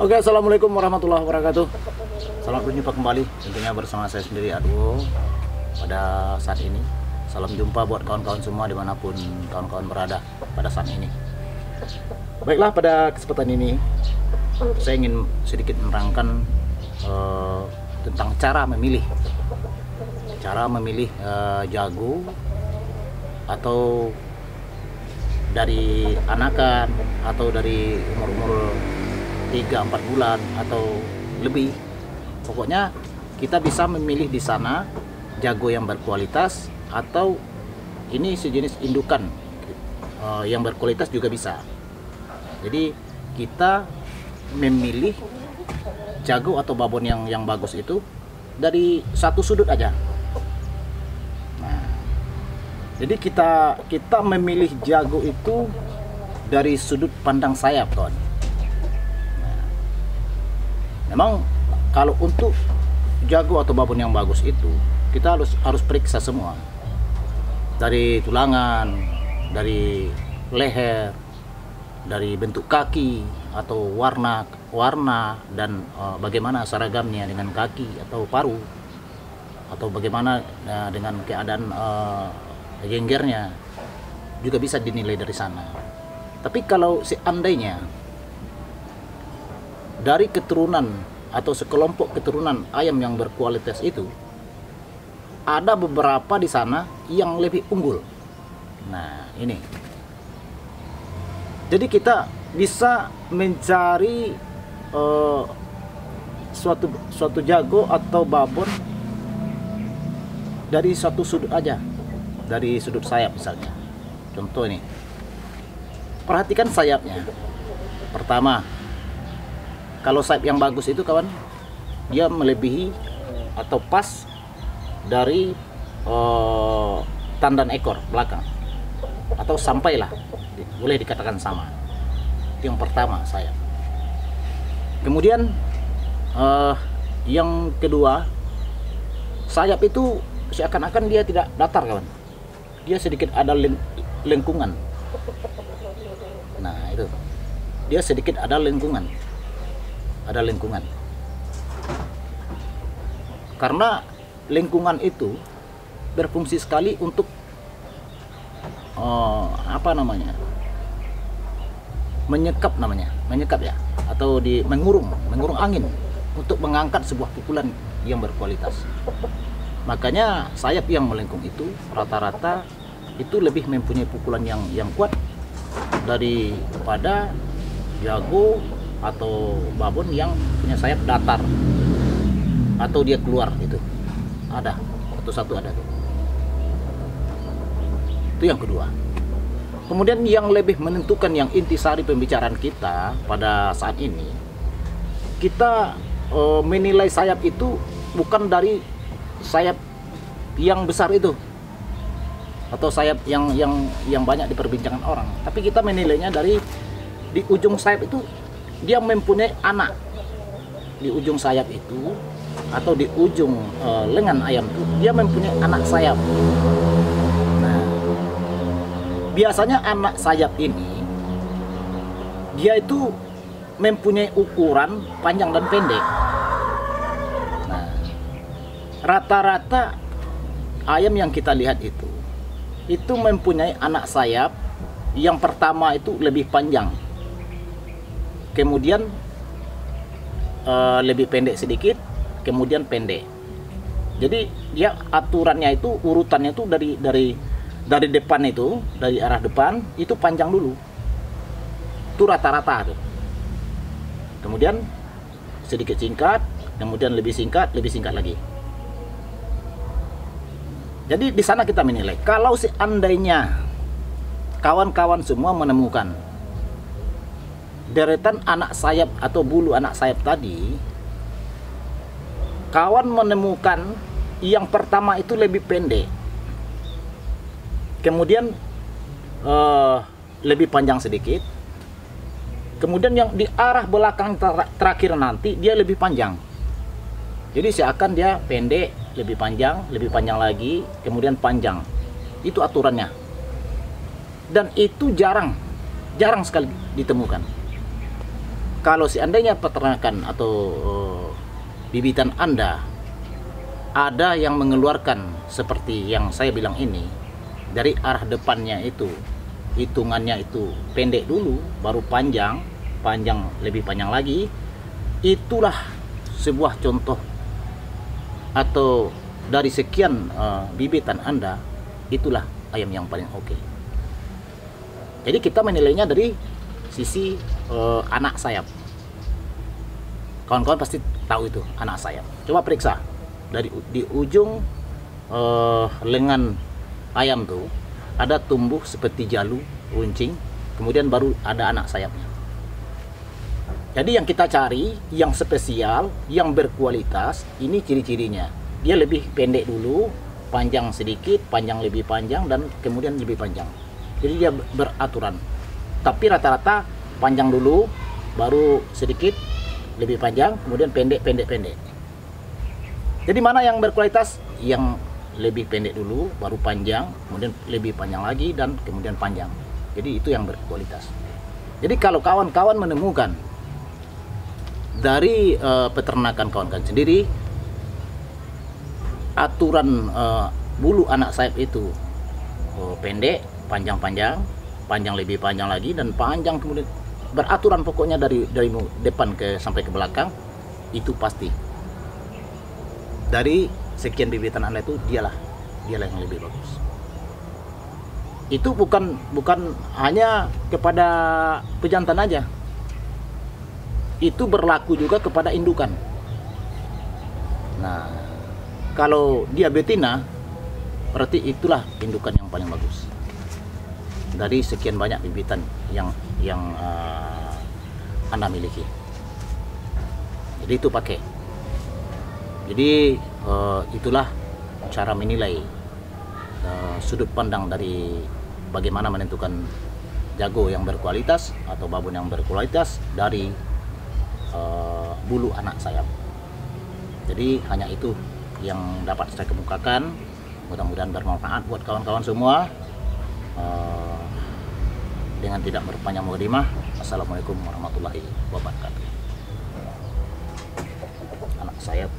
Oke, assalamualaikum warahmatullahi wabarakatuh. Selamat berjumpa kembali, tentunya bersama saya sendiri Arwo. Pada saat ini, salam jumpa buat kawan-kawan semua dimanapun kawan-kawan berada pada saat ini. Baiklah, pada kesempatan ini saya ingin sedikit menerangkan tentang cara memilih jago atau dari anakan atau dari umur 3-4 bulan atau lebih. Pokoknya kita bisa memilih di sana jago yang berkualitas atau ini sejenis indukan yang berkualitas juga bisa. Jadi kita memilih jago atau babon yang bagus itu dari satu sudut aja. Nah, jadi kita memilih jago itu dari sudut pandang sayap, kawan. Memang kalau untuk jago atau babon yang bagus itu kita harus periksa semua, dari tulangan, dari leher, dari bentuk kaki atau warna dan bagaimana seragamnya dengan kaki atau paruh, atau bagaimana dengan keadaan genggernya juga bisa dinilai dari sana. Tapi kalau seandainya dari keturunan atau sekelompok keturunan ayam yang berkualitas itu ada beberapa di sana yang lebih unggul. Nah, ini. Jadi kita bisa mencari suatu jago atau babon dari satu sudut aja, dari sudut sayap misalnya. Contoh ini. Perhatikan sayapnya. Pertama, kalau sayap yang bagus itu, kawan, dia melebihi atau pas dari tandan ekor belakang, atau sampailah, boleh dikatakan sama. Itu yang pertama, sayap. Kemudian yang kedua, sayap itu seakan-akan dia tidak datar, kawan. Dia sedikit ada lengkungan. Nah, itu. Dia sedikit ada lengkungan. Karena lengkungan itu berfungsi sekali untuk menyekap ya, atau mengurung angin untuk mengangkat sebuah pukulan yang berkualitas. Makanya sayap yang melengkung itu rata-rata itu lebih mempunyai pukulan yang kuat daripada jago atau babon yang punya sayap datar atau dia keluar. Itu ada satu-satu ada tuh. Itu yang kedua. Kemudian yang lebih menentukan, yang intisari pembicaraan kita pada saat ini, kita menilai sayap itu bukan dari sayap yang besar itu atau sayap yang banyak diperbincangkan orang, tapi kita menilainya dari di ujung sayap itu dia mempunyai anak. Di ujung sayap itu atau di ujung lengan ayam itu dia mempunyai anak sayap. Nah, biasanya anak sayap ini dia itu mempunyai ukuran panjang dan pendek. Nah, rata-rata ayam yang kita lihat itu mempunyai anak sayap yang pertama itu lebih panjang, kemudian lebih pendek sedikit, kemudian pendek. Jadi dia aturannya itu, urutannya itu dari depan itu, dari arah depan itu panjang dulu. Itu rata-rata tuh. Kemudian sedikit singkat, kemudian lebih singkat lagi. Jadi di sana kita menilai. Kalau seandainya kawan-kawan semua menemukan deretan anak sayap atau bulu anak sayap tadi, kawan menemukan yang pertama itu lebih pendek, kemudian lebih panjang sedikit, kemudian yang di arah belakang terakhir nanti dia lebih panjang. Jadi seakan dia pendek, lebih panjang lagi, kemudian panjang. Itu aturannya. Dan itu jarang jarang sekali ditemukan. Kalau seandainya peternakan atau bibitan Anda ada yang mengeluarkan seperti yang saya bilang ini, dari arah depannya itu hitungannya itu pendek dulu, baru panjang, lebih panjang lagi, itulah sebuah contoh atau dari sekian bibitan Anda, itulah ayam yang paling oke. Jadi kita menilainya dari sisi anak sayap. Kawan-kawan pasti tahu itu anak sayap. Coba periksa dari di ujung lengan ayam tuh ada tumbuh seperti jalu runcing, kemudian baru ada anak sayapnya. Jadi yang kita cari yang spesial, yang berkualitas, ini ciri-cirinya. Dia lebih pendek dulu, panjang sedikit, panjang lebih panjang, dan kemudian lebih panjang. Jadi dia beraturan. Tapi rata-rata panjang dulu, baru sedikit lebih panjang, kemudian pendek. Jadi mana yang berkualitas? Yang lebih pendek dulu, baru panjang, kemudian lebih panjang lagi, dan kemudian panjang. Jadi itu yang berkualitas. Jadi kalau kawan-kawan menemukan dari peternakan kawan-kawan sendiri, aturan bulu anak sayap itu pendek, panjang lebih panjang lagi, dan panjang kemudian beraturan pokoknya dari depan sampai ke belakang, itu pasti dari sekian bibitan Anda itu dialah yang lebih bagus. Itu bukan hanya kepada pejantan aja, itu berlaku juga kepada indukan. Nah, kalau dia betina, berarti itulah indukan yang paling bagus dari sekian banyak bibitan yang Anda miliki. Jadi itu pakai. Jadi itulah cara menilai sudut pandang dari bagaimana menentukan jago yang berkualitas atau babon yang berkualitas dari bulu anak sayap. Jadi hanya itu yang dapat saya kemukakan. Mudah-mudahan bermanfaat buat kawan-kawan semua. Dengan tidak berpanjang mukadimah, assalamualaikum warahmatullahi wabarakatuh. Anak sayap